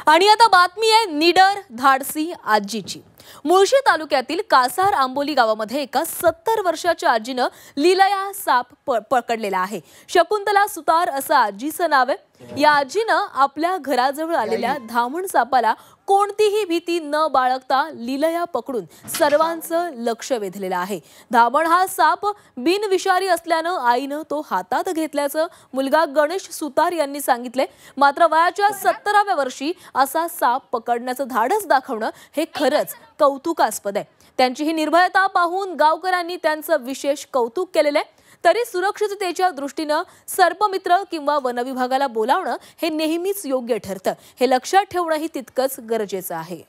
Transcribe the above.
आणि आता बातमी आहे निडर धाडसी आजीची। मुळशी तालुक्यातील कासार आंबोली गावामध्ये एका 70 वर्षाच्या आजीनं लीलया साप पकडलेला आहे। शकुंतला सुतार असं आजीचं नाव आहे। या आजीनं आपल्या घराजवळ आलेल्या धामण सापाला कोणतीही भीती न बाळगता लीलया पकडून सर्वांचं लक्ष वेधलेलं आहे। धामण हा साप बिनविषारी असल्यानं आईनं तो हातात घेतल्याचं मुलगा गणेश सुतार यांनी सांगितले। मात्र वयाच्या 70व्या वर्षी असा साप पकडण्याचं धाडस दाखवणं हे खरंच कौतुकास्पद आहे। त्यांची ही निर्भयता पाहून गावकऱ्यांनी त्यांचं विशेष कौतुक केलेलं आहे। तरी सुरक्षिततेच्या दृष्टीने सर्पमित्र किंवा वनविभागाला बोलावणं हे नेहमीच योग्य ठरतं। हे लक्षात ठेवणं ही तितकंच गरजेचं आहे।